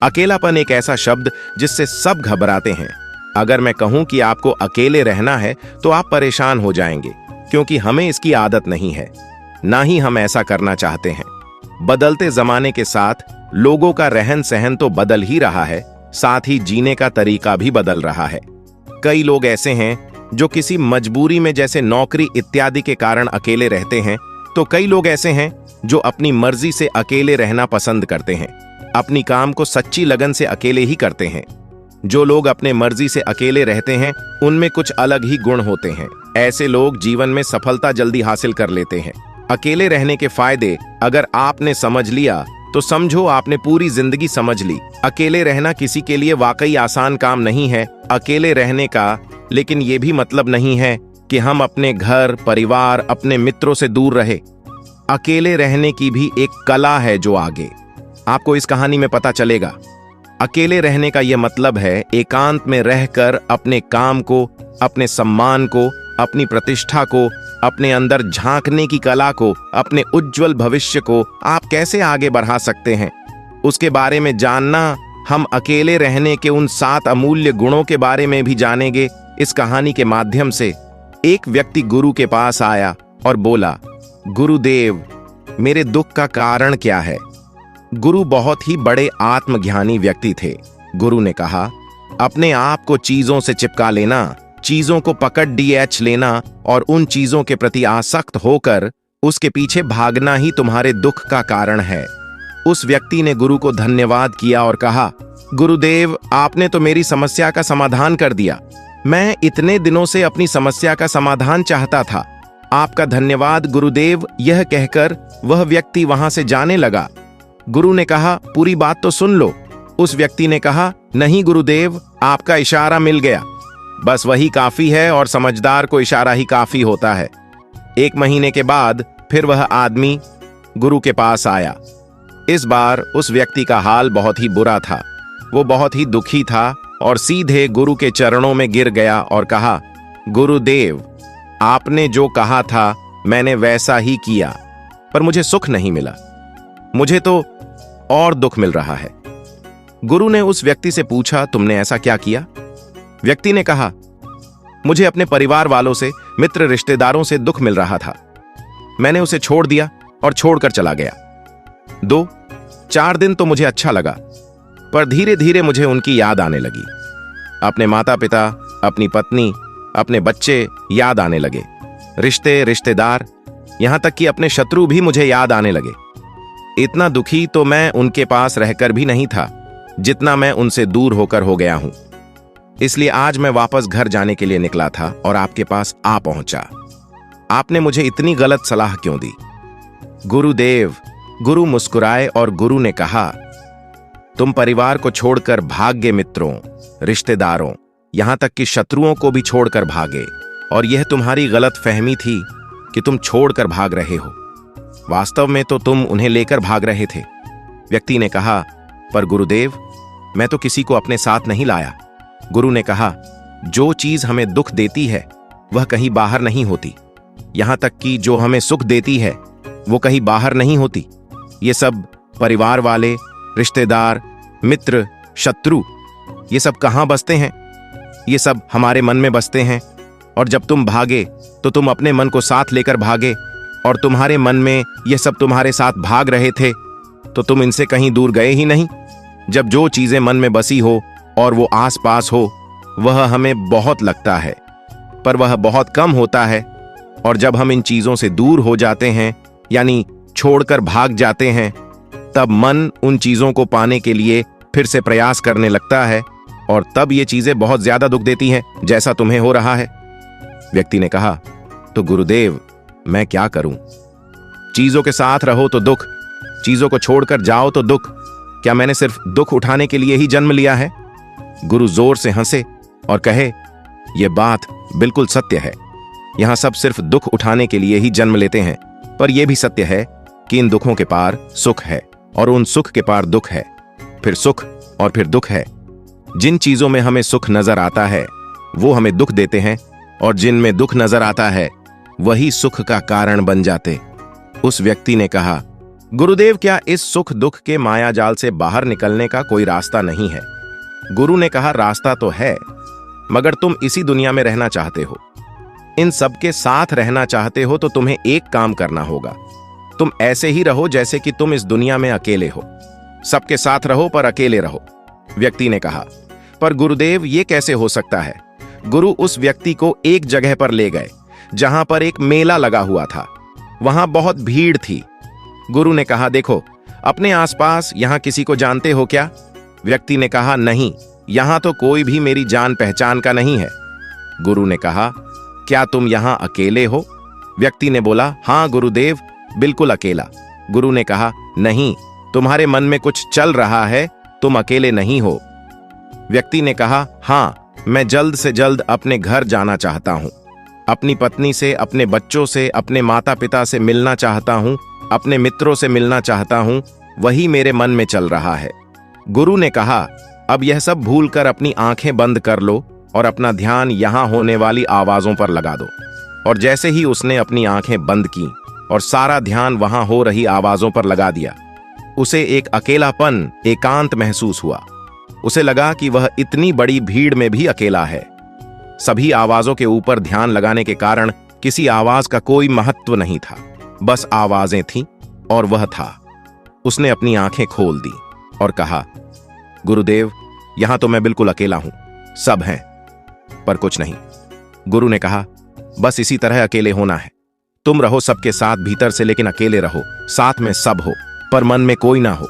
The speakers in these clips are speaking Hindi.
अकेलापन एक ऐसा शब्द जिससे सब घबराते हैं। अगर मैं कहूं कि आपको अकेले रहना है तो आप परेशान हो जाएंगे, क्योंकि हमें इसकी आदत नहीं है, ना ही हम ऐसा करना चाहते हैं। बदलते जमाने के साथ लोगों का रहन सहन तो बदल ही रहा है, साथ ही जीने का तरीका भी बदल रहा है। कई लोग ऐसे हैं जो किसी मजबूरी में, जैसे नौकरी इत्यादि के कारण अकेले रहते हैं, तो कई लोग ऐसे हैं जो अपनी मर्जी से अकेले रहना पसंद करते हैं, अपनी काम को सच्ची लगन से अकेले ही करते हैं। जो लोग अपने मर्जी से अकेले रहते हैं उनमें कुछ अलग ही गुण होते हैं। ऐसे लोग जीवन में सफलता जल्दी हासिल कर लेते हैं। अकेले रहने के फायदे अगर आपने समझ लिया तो समझो आपने पूरी जिंदगी समझ ली। अकेले रहना किसी के लिए वाकई आसान काम नहीं है अकेले रहने का, लेकिन यह भी मतलब नहीं है कि हम अपने घर परिवार अपने मित्रों से दूर रहे। अकेले रहने की भी एक कला है जो आगे आपको इस कहानी में पता चलेगा। अकेले रहने का यह मतलब है एकांत में रहकर अपने काम को, अपने सम्मान को, अपनी प्रतिष्ठा को, अपने अंदर झांकने की कला को, अपने उज्जवल भविष्य को आप कैसे आगे बढ़ा सकते हैं, उसके बारे में जानना। हम अकेले रहने के उन 7 अमूल्य गुणों के बारे में भी जानेंगे इस कहानी के माध्यम से। एक व्यक्ति गुरु के पास आया और बोला, गुरुदेव, मेरे दुख का कारण क्या है? गुरु बहुत ही बड़े आत्मज्ञानी व्यक्ति थे। गुरु ने कहा, अपने आप को चीजों से चिपका लेना, चीजों को पकड़ लेना और उन चीजों के प्रति आसक्त होकर उसके पीछे भागना ही तुम्हारे दुख का कारण है। उस व्यक्ति ने गुरु को धन्यवाद किया और कहा, गुरुदेव, आपने तो मेरी समस्या का समाधान कर दिया। मैं इतने दिनों से अपनी समस्या का समाधान चाहता था। आपका धन्यवाद गुरुदेव। यह कहकर वह व्यक्ति वहां से जाने लगा। गुरु ने कहा, पूरी बात तो सुन लो। उस व्यक्ति ने कहा, नहीं गुरुदेव, आपका इशारा मिल गया, बस वही काफी है और समझदार को इशारा ही काफी होता है। 1 महीने के बाद फिर वह आदमी गुरु के पास आया। इस बार उस व्यक्ति का हाल बहुत ही बुरा था। वो बहुत ही दुखी था और सीधे गुरु के चरणों में गिर गया और कहा, गुरुदेव, आपने जो कहा था मैंने वैसा ही किया, पर मुझे सुख नहीं मिला, मुझे तो और दुख मिल रहा है। गुरु ने उस व्यक्ति से पूछा, तुमने ऐसा क्या किया? व्यक्ति ने कहा, मुझे अपने परिवार वालों से, मित्र रिश्तेदारों से दुख मिल रहा था। मैंने उसे छोड़ दिया और छोड़कर चला गया। 2-4 दिन तो मुझे अच्छा लगा, पर धीरे धीरे मुझे उनकी याद आने लगी। अपने माता पिता, अपनी पत्नी, अपने बच्चे याद आने लगे। रिश्ते, रिश्तेदार, यहां तक कि अपने शत्रु भी मुझे याद आने लगे। इतना दुखी तो मैं उनके पास रहकर भी नहीं था जितना मैं उनसे दूर होकर हो गया हूं। इसलिए आज मैं वापस घर जाने के लिए निकला था और आपके पास आ पहुंचा। आपने मुझे इतनी गलत सलाह क्यों दी? गुरुदेव, गुरु मुस्कुराए और गुरु ने कहा, तुम परिवार को छोड़कर भाग गए, मित्रों, रिश्तेदारों, यहां तक कि शत्रुओं को भी छोड़कर भागे, और यह तुम्हारी गलत फहमी थी कि तुम छोड़कर भाग रहे हो। वास्तव में तो तुम उन्हें लेकर भाग रहे थे। व्यक्ति ने कहा, पर गुरुदेव, मैं तो किसी को अपने साथ नहीं लाया। गुरु ने कहा, जो चीज हमें दुख देती है वह कहीं बाहर नहीं होती, यहां तक कि जो हमें सुख देती है वो कहीं बाहर नहीं होती। ये सब परिवार वाले, रिश्तेदार, मित्र, शत्रु, ये सब कहां बसते हैं? ये सब हमारे मन में बसते हैं। और जब तुम भागे तो तुम अपने मन को साथ लेकर भागे, और तुम्हारे मन में ये सब तुम्हारे साथ भाग रहे थे, तो तुम इनसे कहीं दूर गए ही नहीं। जब जो चीजें मन में बसी हो और वो आस पास हो, वह हमें बहुत लगता है, पर वह बहुत कम होता है। और जब हम इन चीजों से दूर हो जाते हैं, यानी छोड़कर भाग जाते हैं, तब मन उन चीजों को पाने के लिए फिर से प्रयास करने लगता है, और तब ये चीजें बहुत ज्यादा दुख देती हैं, जैसा तुम्हें हो रहा है। व्यक्ति ने कहा, तो गुरुदेव, मैं क्या करूं? चीजों के साथ रहो तो दुख, चीजों को छोड़कर जाओ तो दुख। क्या मैंने सिर्फ दुख उठाने के लिए ही जन्म लिया है? गुरु जोर से हंसे और कहे, यह बात बिल्कुल सत्य है। यहां सब सिर्फ दुख उठाने के लिए ही जन्म लेते हैं, पर यह भी सत्य है कि इन दुखों के पार सुख है, और उन सुख के पार दुख है, फिर सुख और फिर दुख है। जिन चीजों में हमें सुख नजर आता है वो हमें दुख देते हैं, और जिनमें दुख नजर आता है वही सुख का कारण बन जाते। उस व्यक्ति ने कहा, गुरुदेव, क्या इस सुख दुख के माया जाल से बाहर निकलने का कोई रास्ता नहीं है? गुरु ने कहा, रास्ता तो है, मगर तुम इसी दुनिया में रहना चाहते हो, इन सबके साथ रहना चाहते हो, तो तुम्हें एक काम करना होगा। तुम ऐसे ही रहो जैसे कि तुम इस दुनिया में अकेले हो। सबके साथ रहो पर अकेले रहो। व्यक्ति ने कहा, पर गुरुदेव ये कैसे हो सकता है? गुरु उस व्यक्ति को एक जगह पर ले गए जहां पर एक मेला लगा हुआ था। वहां बहुत भीड़ थी। गुरु ने कहा, देखो अपने आसपास, यहां किसी को जानते हो क्या? व्यक्ति ने कहा, नहीं, यहां तो कोई भी मेरी जान पहचान का नहीं है। गुरु ने कहा, क्या तुम यहां अकेले हो? व्यक्ति ने बोला, हां गुरुदेव, बिल्कुल अकेला। गुरु ने कहा, नहीं, तुम्हारे मन में कुछ चल रहा है, तुम अकेले नहीं हो। व्यक्ति ने कहा, हां, मैं जल्द से जल्द अपने घर जाना चाहता हूं। अपनी पत्नी से, अपने बच्चों से, अपने माता पिता से मिलना चाहता हूं, अपने मित्रों से मिलना चाहता हूं, वही मेरे मन में चल रहा है। गुरु ने कहा, अब यह सब भूलकर अपनी आंखें बंद कर लो और अपना ध्यान यहां होने वाली आवाजों पर लगा दो। और जैसे ही उसने अपनी आंखें बंद की और सारा ध्यान वहां हो रही आवाजों पर लगा दिया, उसे एक अकेलापन, एकांत महसूस हुआ। उसे लगा कि वह इतनी बड़ी भीड़ में भी अकेला है। सभी आवाजों के ऊपर ध्यान लगाने के कारण किसी आवाज का कोई महत्व नहीं था, बस आवाजें थीं और वह था। उसने अपनी आंखें खोल दी और कहा, गुरुदेव, यहां तो मैं बिल्कुल अकेला हूं, सब हैं पर कुछ नहीं। गुरु ने कहा, बस इसी तरह अकेले होना है। तुम रहो सबके साथ भीतर से, लेकिन अकेले रहो। साथ में सब हो पर मन में कोई ना हो।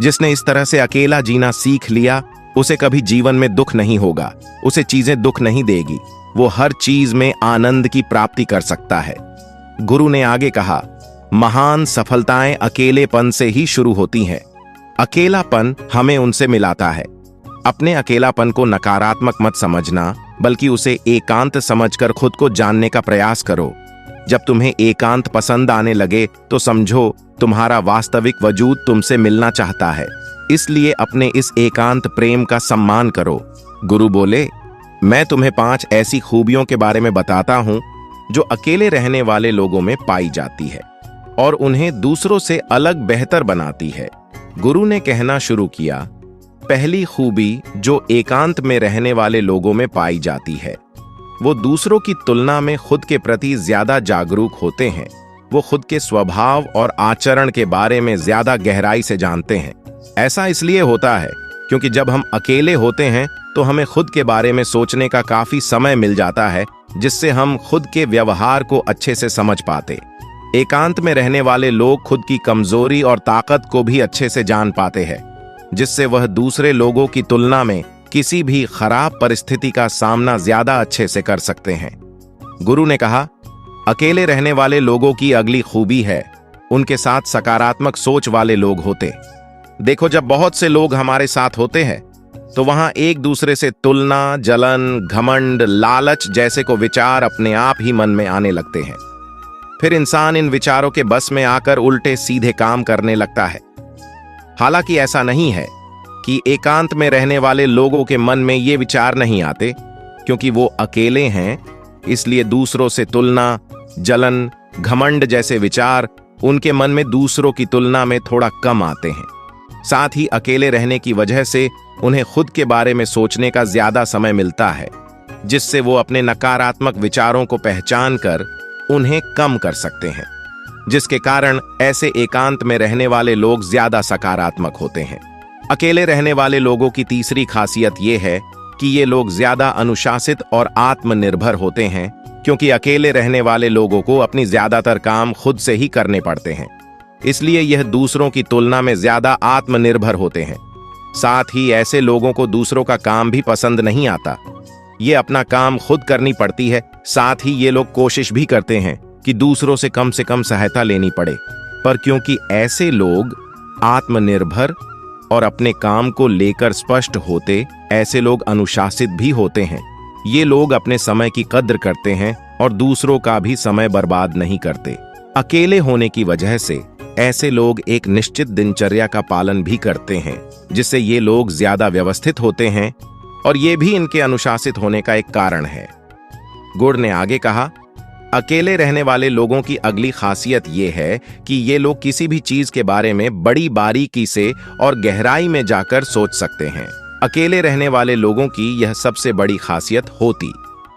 जिसने इस तरह से अकेला जीना सीख लिया, उसे कभी जीवन में दुख नहीं होगा, उसे चीजें दुख नहीं देगी, वो हर चीज में आनंद की प्राप्ति कर सकता है। गुरु ने आगे कहा, महान सफलताएं अकेलेपन से ही शुरू होती हैं। अकेलापन हमें उनसे मिलाता है। अपने अकेलापन को नकारात्मक मत समझना, बल्कि उसे एकांत समझकर खुद को जानने का प्रयास करो। जब तुम्हें एकांत पसंद आने लगे तो समझो तुम्हारा वास्तविक वजूद तुमसे मिलना चाहता है। इसलिए अपने इस एकांत प्रेम का सम्मान करो। गुरु बोले, मैं तुम्हें 5 ऐसी खूबियों के बारे में बताता हूं जो अकेले रहने वाले लोगों में पाई जाती है और उन्हें दूसरों से अलग बेहतर बनाती है। गुरु ने कहना शुरू किया, पहली खूबी जो एकांत में रहने वाले लोगों में पाई जाती है, वो दूसरों की तुलना में खुद के प्रति ज्यादा जागरूक होते हैं। वो खुद के स्वभाव और आचरण के बारे में ज्यादा गहराई से जानते हैं। ऐसा इसलिए होता है क्योंकि जब हम अकेले होते हैं तो हमें खुद के बारे में सोचने का काफी समय मिल जाता है, जिससे हम खुद के व्यवहार को अच्छे से समझ पाते। एकांत में रहने वाले लोग खुद की कमजोरी और ताकत को भी अच्छे से जान पाते हैं, जिससे वह दूसरे लोगों की तुलना में किसी भी खराब परिस्थिति का सामना ज्यादा अच्छे से कर सकते हैं। गुरु ने कहा, अकेले रहने वाले लोगों की अगली खूबी है, उनके साथ सकारात्मक सोच वाले लोग होते। देखो, जब बहुत से लोग हमारे साथ होते हैं तो वहां एक दूसरे से तुलना, जलन, घमंड, लालच जैसे को विचार अपने आप ही मन में आने लगते हैं। फिर इंसान इन विचारों के बस में आकर उल्टे सीधे काम करने लगता है। हालांकि ऐसा नहीं है कि एकांत में रहने वाले लोगों के मन में ये विचार नहीं आते, क्योंकि वो अकेले हैं, इसलिए दूसरों से तुलना, जलन, घमंड जैसे विचार उनके मन में दूसरों की तुलना में थोड़ा कम आते हैं। साथ ही अकेले रहने की वजह से उन्हें खुद के बारे में सोचने का ज्यादा समय मिलता है, जिससे वो अपने नकारात्मक विचारों को पहचान कर उन्हें कम कर सकते हैं, जिसके कारण ऐसे एकांत में रहने वाले लोग ज्यादा सकारात्मक होते हैं। अकेले रहने वाले लोगों की तीसरी खासियत यह है कि ये लोग ज्यादा अनुशासित और आत्मनिर्भर होते हैं, क्योंकि अकेले रहने वाले लोगों को अपनी ज्यादातर काम खुद से ही करने पड़ते हैं। इसलिए यह दूसरों की तुलना में ज्यादा आत्मनिर्भर होते हैं। साथ ही ऐसे लोगों को दूसरों का काम भी पसंद नहीं आता। ये अपना काम खुद करनी पड़ती है। साथ ही ये लोग कोशिश भी करते हैं कि दूसरों से कम सहायता लेनी पड़े। पर क्योंकि ऐसे लोग आत्मनिर्भर और अपने काम को लेकर स्पष्ट होते, ऐसे लोग अनुशासित भी होते हैं। ये लोग अपने समय की कद्र करते हैं और दूसरों का भी समय बर्बाद नहीं करते। अकेले होने की वजह से ऐसे लोग एक निश्चित दिनचर्या का पालन भी करते हैं, जिससे ये लोग ज्यादा व्यवस्थित होते हैं और ये भी इनके अनुशासित होने का एक कारण है। गुरु ने आगे कहा, अकेले रहने वाले लोगों की अगली खासियत ये है कि ये लोग किसी भी चीज के बारे में बड़ी बारीकी से और गहराई में जाकर सोच सकते हैं। अकेले रहने वाले लोगों की यह सबसे बड़ी खासियत होती,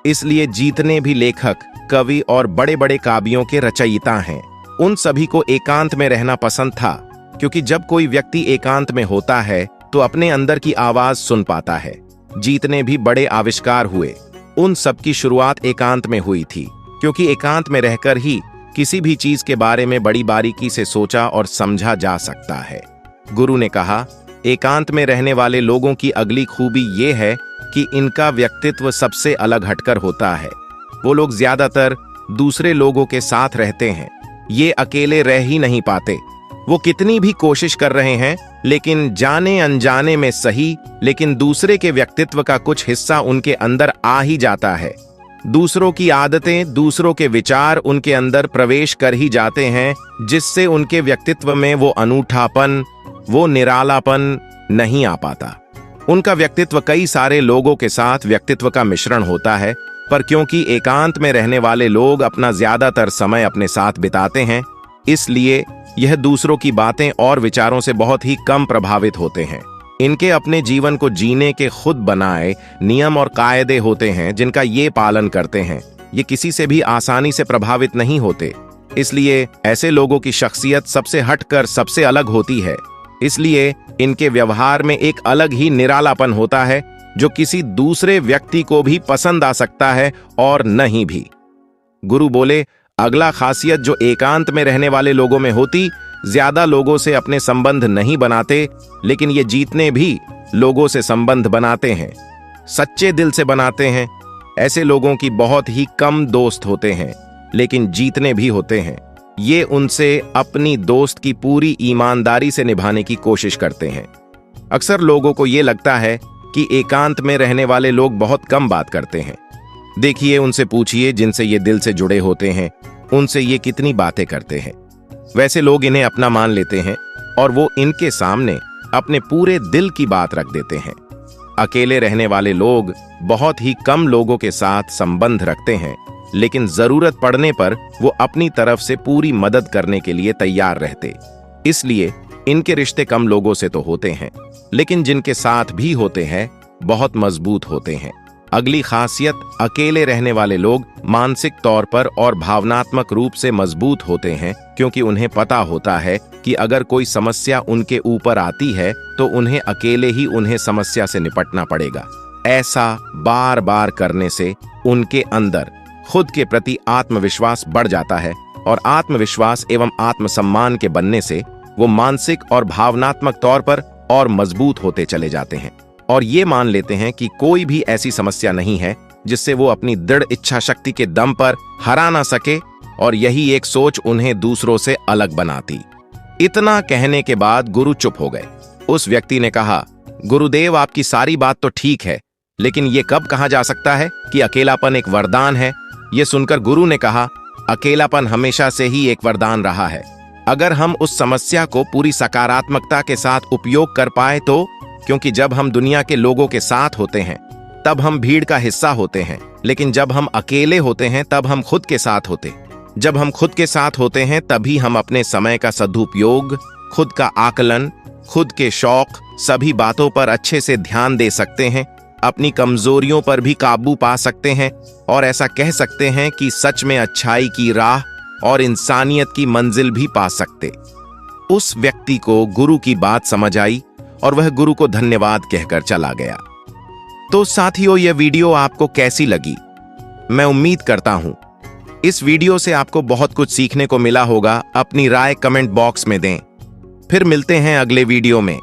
इसलिए जितने भी लेखक, कवि और बड़े बड़े काव्यों के रचयिता हैं, उन सभी को एकांत में रहना पसंद था, क्योंकि जब कोई व्यक्ति एकांत में होता है तो अपने अंदर की आवाज सुन पाता है। जितने भी बड़े आविष्कार हुए, उन सब की शुरुआत एकांत में हुई थी, क्योंकि एकांत में रहकर ही किसी भी चीज के बारे में बड़ी बारीकी से सोचा और समझा जा सकता है। गुरु ने कहा, एकांत में रहने वाले लोगों की अगली खूबी ये है कि इनका व्यक्तित्व सबसे अलग हटकर होता है। वो लोग ज्यादातर दूसरे लोगों के साथ रहते हैं, ये अकेले रह ही नहीं पाते। वो कितनी भी कोशिश कर रहे हैं, लेकिन जाने अनजाने में सही, लेकिन दूसरे के व्यक्तित्व का कुछ हिस्सा उनके अंदर आ ही जाता है। दूसरों की आदतें, दूसरों के विचार उनके अंदर प्रवेश कर ही जाते हैं, जिससे उनके व्यक्तित्व में वो अनूठापन, वो निरालापन नहीं आ पाता। उनका व्यक्तित्व कई सारे लोगों के साथ व्यक्तित्व का मिश्रण होता है, पर क्योंकि एकांत में रहने वाले लोग अपना ज्यादातर समय अपने साथ बिताते हैं, इसलिए यह दूसरों की बातें और विचारों से बहुत ही कम प्रभावित होते हैं। इनके अपने जीवन को जीने के खुद बनाए नियम और कायदे होते हैं, जिनका ये पालन करते हैं। ये किसी से भी आसानी से प्रभावित नहीं होते, इसलिए ऐसे लोगों की शख्सियत सबसे हटकर सबसे अलग होती है। इसलिए इनके व्यवहार में एक अलग ही निरालापन होता है, जो किसी दूसरे व्यक्ति को भी पसंद आ सकता है और नहीं भी। गुरु बोले, अगला खासियत जो एकांत में रहने वाले लोगों में होती, ज्यादा लोगों से अपने संबंध नहीं बनाते, लेकिन ये जितने भी लोगों से संबंध बनाते हैं, सच्चे दिल से बनाते हैं। ऐसे लोगों की बहुत ही कम दोस्त होते हैं, लेकिन जितने भी होते हैं, ये उनसे अपनी दोस्त की पूरी ईमानदारी से निभाने की कोशिश करते हैं। अक्सर लोगों को ये लगता है कि एकांत में रहने वाले लोग बहुत कम बात करते हैं। देखिए, उनसे पूछिए जिनसे ये दिल से जुड़े होते हैं, उनसे ये कितनी बातें करते हैं। वैसे लोग इन्हें अपना मान लेते हैं और वो इनके सामने अपने पूरे दिल की बात रख देते हैं। अकेले रहने वाले लोग बहुत ही कम लोगों के साथ संबंध रखते हैं, लेकिन जरूरत पड़ने पर वो अपनी तरफ से पूरी मदद करने के लिए तैयार रहते। इसलिए इनके रिश्ते कम लोगों से तो होते हैं, लेकिन जिनके साथ भी होते हैं बहुत मजबूत होते हैं। अगली खासियत, अकेले रहने वाले लोग मानसिक तौर पर और भावनात्मक रूप से मजबूत होते हैं, क्योंकि उन्हें पता होता है कि अगर कोई समस्या उनके ऊपर आती है तो उन्हें अकेले ही उन्हें समस्या से निपटना पड़ेगा। ऐसा बार बार करने से उनके अंदर खुद के प्रति आत्मविश्वास बढ़ जाता है, और आत्मविश्वास एवं आत्मसम्मान के बनने से वो मानसिक और भावनात्मक तौर पर और मजबूत होते चले जाते हैं, और ये मान लेते हैं कि कोई भी ऐसी समस्या नहीं है जिससे वो अपनी दृढ़ इच्छा शक्ति के दम पर हरा ना सके, और यही एक सोच उन्हें दूसरों से अलग बनाती। इतना कहने के बाद गुरु चुप हो गए। उस व्यक्ति ने कहा, गुरुदेव, आपकी सारी बात तो ठीक है, लेकिन ये कब कहा जा सकता है कि अकेलापन एक वरदान है? ये सुनकर गुरु ने कहा, अकेलापन हमेशा से ही एक वरदान रहा है। अगर हम उस समस्या को पूरी सकारात्मकता के साथ उपयोग कर पाए तो, क्योंकि जब हम दुनिया के लोगों के साथ होते हैं तब हम भीड़ का हिस्सा होते हैं, लेकिन जब हम अकेले होते हैं तब हम खुद के साथ होते। जब हम खुद के साथ होते हैं तभी हम अपने समय का सदुपयोग, खुद का आकलन, खुद के शौक, सभी बातों पर अच्छे से ध्यान दे सकते हैं, अपनी कमजोरियों पर भी काबू पा सकते हैं, और ऐसा कह सकते हैं कि सच में अच्छाई की राह और इंसानियत की मंजिल भी पा सकते। उस व्यक्ति को गुरु की बात समझ आई और वह गुरु को धन्यवाद कहकर चला गया। तो साथियों, यह वीडियो आपको कैसी लगी? मैं उम्मीद करता हूं इस वीडियो से आपको बहुत कुछ सीखने को मिला होगा। अपनी राय कमेंट बॉक्स में दें। फिर मिलते हैं अगले वीडियो में।